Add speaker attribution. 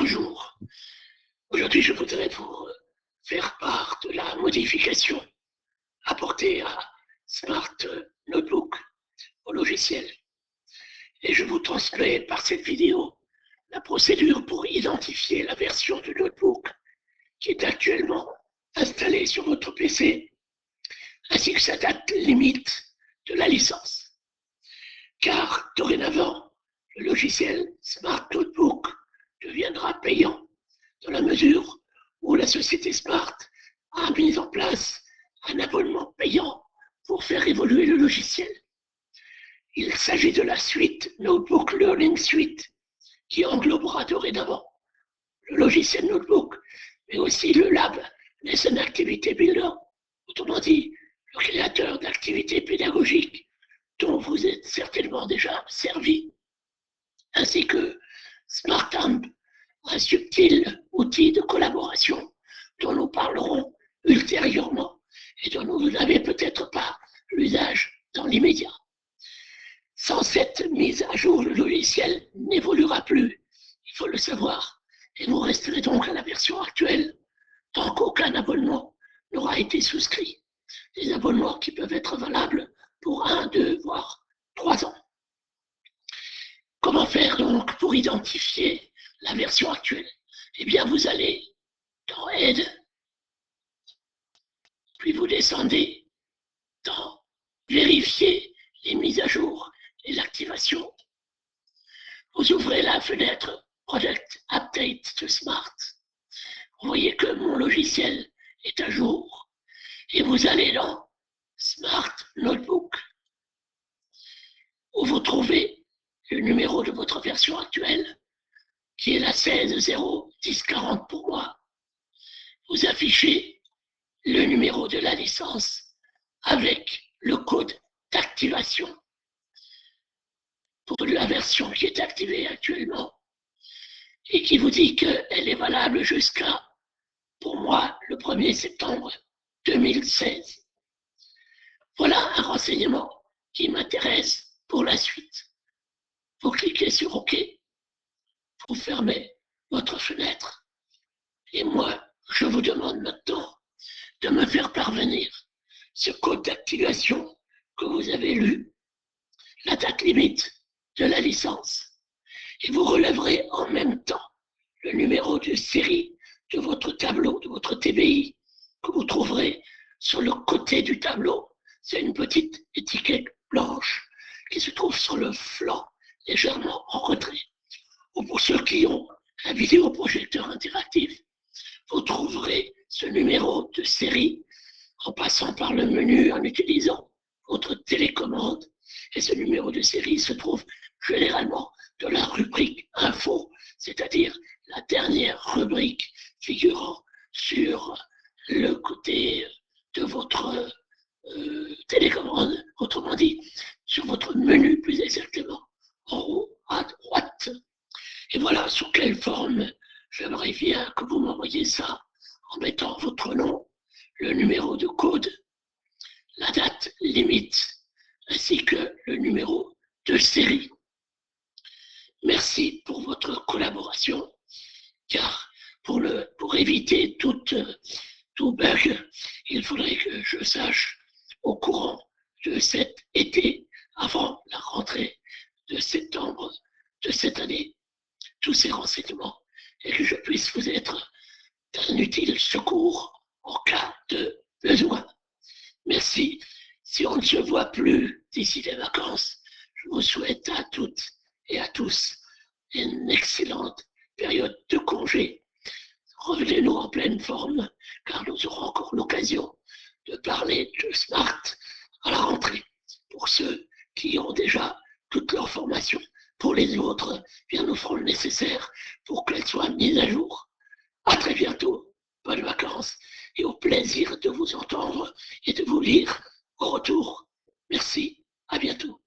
Speaker 1: Bonjour. Aujourd'hui, je voudrais vous faire part de la modification apportée à Smart Notebook au logiciel. Et je vous transmets par cette vidéo la procédure pour identifier la version du notebook qui est actuellement installée sur votre PC, ainsi que sa date limite de la licence. Car dorénavant, le logiciel Smart Notebook deviendra payant dans la mesure où la société Smart a mis en place un abonnement payant pour faire évoluer le logiciel. Il s'agit de la suite Notebook Learning Suite qui englobera dorénavant le logiciel Notebook, mais aussi le Lab Lesson Activity Builder, autrement dit, le créateur d'activités pédagogiques dont vous êtes certainement déjà servi, ainsi que SmartAmp, un subtil outil de collaboration dont nous parlerons ultérieurement et dont vous n'avez peut-être pas l'usage dans l'immédiat. Sans cette mise à jour, le logiciel n'évoluera plus, il faut le savoir, et vous resterez donc à la version actuelle tant qu'aucun abonnement n'aura été souscrit. Des abonnements qui peuvent être valables pour 1, 2, voire 3 ans. Comment faire donc pour identifier la version actuelle? Eh bien, vous allez dans Aide, puis vous descendez dans Vérifier les mises à jour et l'activation. Vous ouvrez la fenêtre Product Update to Smart. Vous voyez que mon logiciel est à jour et vous allez dans Smart Notebook où vous trouvez le numéro de votre version actuelle qui est la 16.0.10.40 pour moi. Vous affichez le numéro de la licence avec le code d'activation pour la version qui est activée actuellement et qui vous dit qu'elle est valable jusqu'à, pour moi, le 1er septembre 2016. Voilà un renseignement qui m'intéresse pour la suite. Vous cliquez sur OK, vous fermez votre fenêtre et moi, je vous demande maintenant de me faire parvenir ce code d'activation que vous avez lu, la date limite de la licence, et vous relèverez en même temps le numéro de série de votre tableau, de votre TBI, que vous trouverez sur le côté du tableau. C'est une petite étiquette blanche qui se trouve sur le flanc, légèrement en retrait. Ou pour ceux qui ont un vidéoprojecteur interactif, vous trouverez ce numéro de série en passant par le menu, en utilisant votre télécommande. Et ce numéro de série se trouve généralement dans la rubrique Info, c'est-à-dire la dernière rubrique figurant sur le côté de votre télécommande, autrement dit, sur votre menu plus exactement, en haut à droite. Et voilà sous quelle forme j'aimerais bien que vous m'envoyiez ça en mettant votre nom, le numéro de code, la date limite, ainsi que le numéro de série. Merci pour votre collaboration, car pour éviter tout bug, il faudrait que je sache au courant de cet été, avant la rentrée de septembre de cette année, tous ces renseignements et que je puisse vous être d'un utile secours en cas de besoin. Merci. Si on ne se voit plus d'ici les vacances, je vous souhaite à toutes et à tous une excellente période de congé. Revenez-nous en pleine forme, car nous aurons encore l'occasion de parler de Smart à la rentrée. Pour ceux qui ont déjà toute leur formation, pour les autres, bien nous ferons le nécessaire pour qu'elle soit mise à jour. À très bientôt, bonnes vacances et au plaisir de vous entendre et de vous lire au retour. Merci, à bientôt.